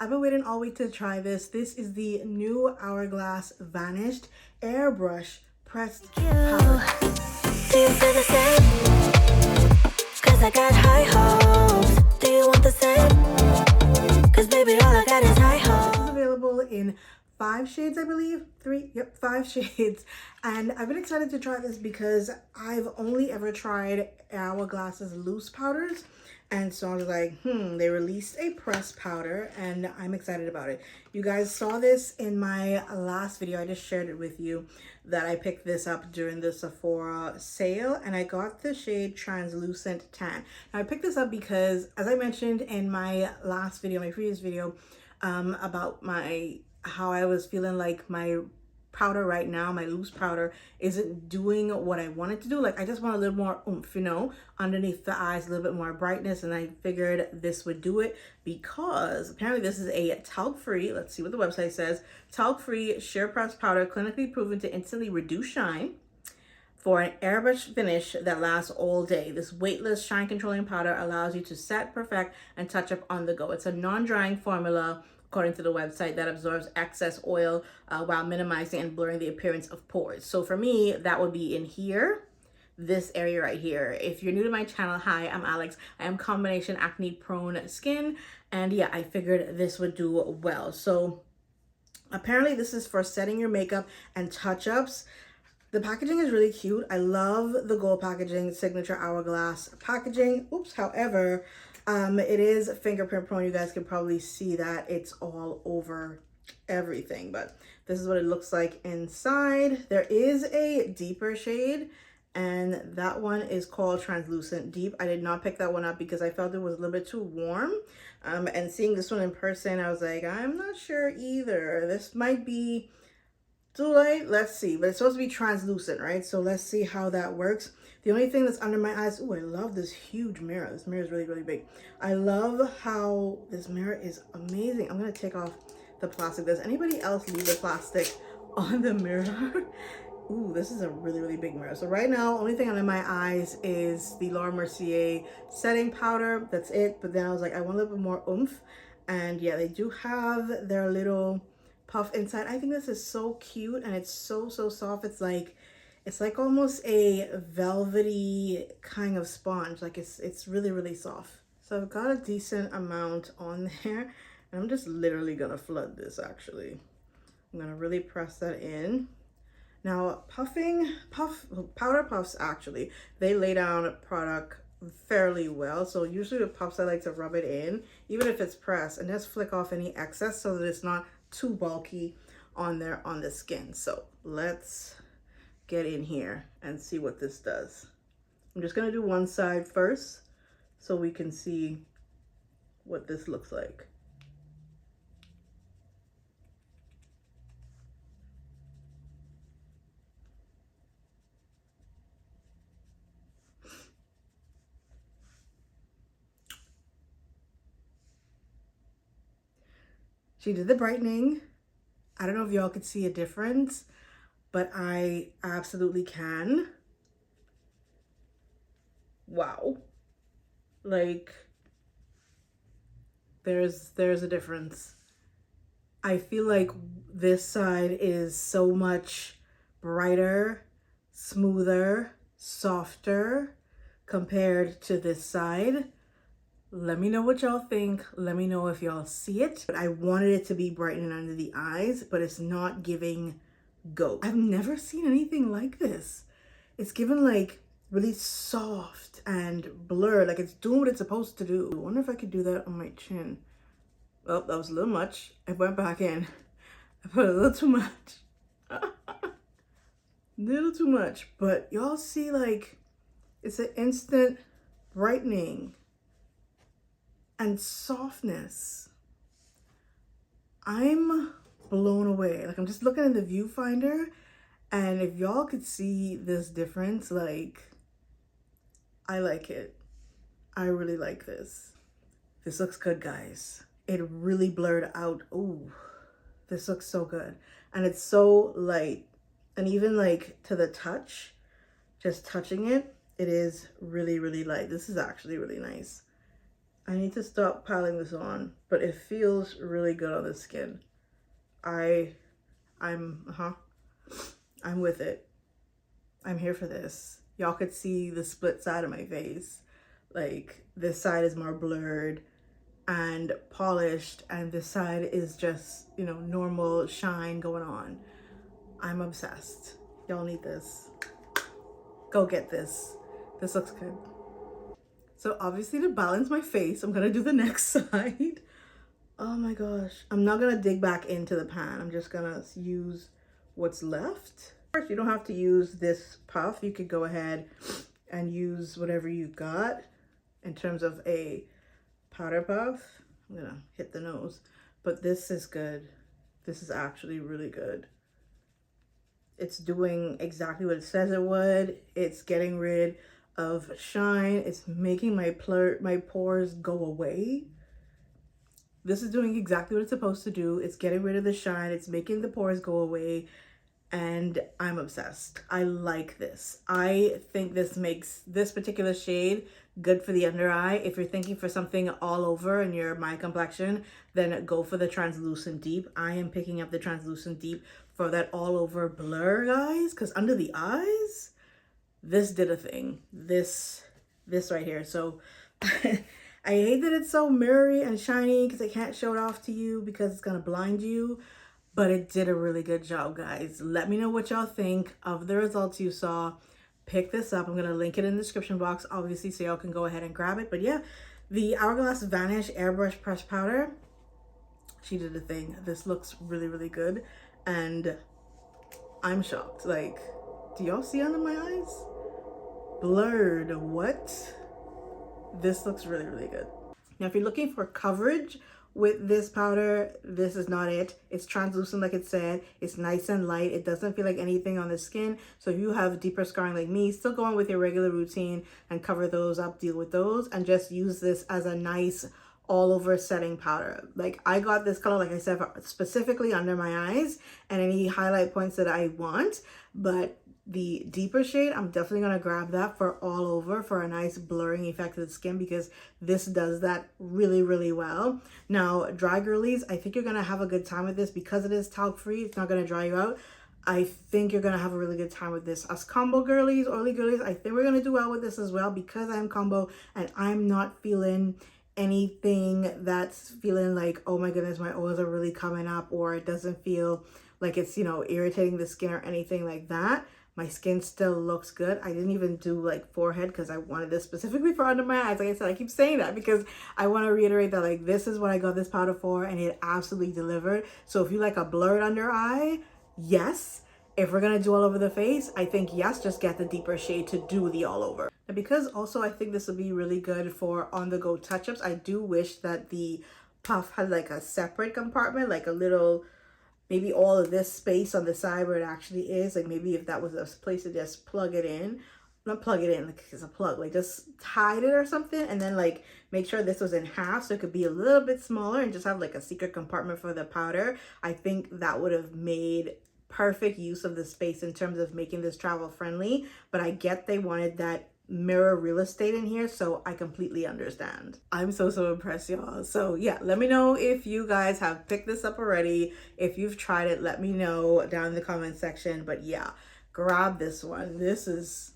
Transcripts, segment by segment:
I've been waiting all week to try this. This is the new Hourglass Vanish Airbrush pressed powder. Do you feel the same? Cause I got high hopes. Do you want the same? Cause baby all I got is high hopes. This is available in 5 shades, I believe. 5 shades. And I've been excited to try this because I've only ever tried Hourglass's loose powders. And so I was like, they released a pressed powder and I'm excited about it. You guys saw this in my last video. I just shared it with you that I picked this up during the Sephora sale and I got the shade Translucent Tan. Now I picked this up because, as I mentioned in my last video, my previous video, about how I was feeling like my powder right now, my loose powder, isn't doing what I want it to do. Like I just want a little more oomph, you know, underneath the eyes, a little bit more brightness, and I figured this would do it because apparently this is a talc-free, let's see what the website says, talc-free sheer pressed powder clinically proven to instantly reduce shine for an airbrush finish that lasts all day. This weightless shine controlling powder allows you to set, perfect, and touch up on the go. It's a non-drying formula, according to the website, that absorbs excess oil while minimizing and blurring the appearance of pores. So for me, that would be in here, this area right here. If you're new to my channel, hi, I'm Alex. I am combination acne prone skin. And yeah, I figured this would do well. So apparently this is for setting your makeup and touch-ups. The packaging is really cute. I love the gold packaging, signature Hourglass packaging. Oops, however, it is fingerprint prone. You guys can probably see that it's all over everything, but this is what it looks like inside. There is a deeper shade and that one is called Translucent Deep. I did not pick that one up because I felt it was a little bit too warm. And seeing this one in person, I was like, I'm not sure either. This might be too light. Let's see, but it's supposed to be translucent, right? So let's see how that works. The only thing that's under my eyes, oh, I love this huge mirror. This mirror is really, really big. I love how this mirror is amazing. I'm going to take off the plastic. Does anybody else leave the plastic on the mirror? Ooh, this is a really, really big mirror. So right now, only thing under my eyes is the Laura Mercier setting powder. That's it. But then I was like, I want a little bit more oomph. And yeah, they do have their little puff inside. I think this is so cute and it's so soft. It's like almost a velvety kind of sponge. Like it's really soft. So I've got a decent amount on there and I'm just literally gonna flood this. Actually, I'm gonna really press that in. Now powder puffs, actually they lay down product fairly well. So usually with puffs I like to rub it in even if it's pressed and just flick off any excess so that it's not too bulky on the skin. So let's get in here and see what this does. I'm just gonna do one side first so we can see what this looks like. She did the brightening. I don't know if y'all could see a difference, but I absolutely can. Wow. Like there's a difference. I feel like this side is so much brighter, smoother, softer compared to this side. Let me know what y'all think. Let me know if y'all see it. But I wanted it to be brightening under the eyes, but it's not giving goat. I've never seen anything like this. It's given like really soft and blurred, like it's doing what it's supposed to do. I wonder if I could do that on my chin. Well, that was a little much. I went back in. I put a little too much. Little too much. But y'all see, like, it's an instant brightening and softness. I'm blown away. Like I'm just looking in the viewfinder and if y'all could see this difference, like I like it. I really like this. This looks good, guys. It really blurred out. Ooh, this looks so good. And it's so light. And even like to the touch, just touching it, it is really light. This is actually really nice. I need to stop piling this on, but it feels really good on the skin. I'm with it. I'm here for this. Y'all could see the split side of my face. Like, this side is more blurred and polished, and this side is just, you know, normal shine going on. I'm obsessed. Y'all need this. Go get this. This looks good. So obviously, to balance my face, I'm gonna do the next side. Oh my gosh. I'm not gonna dig back into the pan. I'm just gonna use what's left. First, you don't have to use this puff. You could go ahead and use whatever you got in terms of a powder puff. I'm gonna hit the nose, but this is good. This is actually really good. It's doing exactly what it says it would. It's getting rid of shine. It's making my pores go away. This is doing exactly what it's supposed to do. It's getting rid of the shine. It's making the pores go away. And I'm obsessed. I like this. I think this makes this particular shade good for the under eye. If you're thinking for something all over and you're my complexion, then go for the translucent deep. I am picking up the translucent deep for that all over blur, guys, because under the eyes, this did a thing. This right here. So I hate that it's so mirrory and shiny because I can't show it off to you because it's gonna blind you. But it did a really good job, guys. Let me know what y'all think of the results you saw. Pick this up. I'm going to link it in the description box, obviously, so y'all can go ahead and grab it. But yeah, the Hourglass Vanish Airbrush Pressed Powder, she did a thing. This looks really, really good. And I'm shocked. Like, do y'all see under my eyes? Blurred. What? This looks really, really good. Now, if you're looking for coverage with this powder, this is not it. It's translucent like it said. It's nice and light. It doesn't feel like anything on the skin. So if you have deeper scarring like me, still go on with your regular routine and cover those up, deal with those, and just use this as a nice all over setting powder. Like, I got this color, like I said, specifically under my eyes and any highlight points that I want. But the deeper shade, I'm definitely going to grab that for all over for a nice blurring effect of the skin, because this does that really, really well. Now, dry girlies, I think you're going to have a good time with this because it is talc free. It's not going to dry you out. I think you're going to have a really good time with this. Us combo girlies, oily girlies, I think we're going to do well with this as well because I'm combo and I'm not feeling anything that's feeling like, oh my goodness, my oils are really coming up, or it doesn't feel like it's, you know, irritating the skin or anything like that. My skin still looks good. I didn't even do like forehead because I wanted this specifically for under my eyes. Like I said, I keep saying that because I want to reiterate that, like, this is what I got this powder for, and it absolutely delivered. So if you like a blurred under eye, yes. If we're gonna do all over the face, I think yes, just get the deeper shade to do the all over. And because also I think this will be really good for on-the-go touch-ups, I do wish that the puff had like a separate compartment, like a little, maybe all of this space on the side where it actually is, like maybe if that was a place to just plug it in, not plug it in like it's a plug, like just hide it or something, and then like make sure this was in half so it could be a little bit smaller and just have like a secret compartment for the powder. I think that would have made perfect use of the space in terms of making this travel friendly, but I get they wanted that mirror real estate in here, so I completely understand. I'm so impressed, y'all. So yeah, let me know if you guys have picked this up already. If you've tried it, let me know down in the comment section. But yeah, grab this one. This is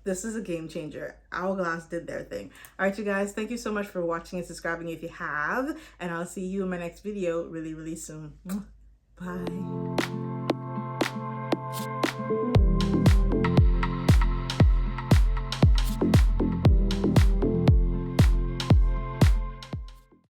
a game changer. Hourglass did their thing. All right, you guys, thank you so much for watching and subscribing if you have, and I'll see you in my next video really, really soon. Bye.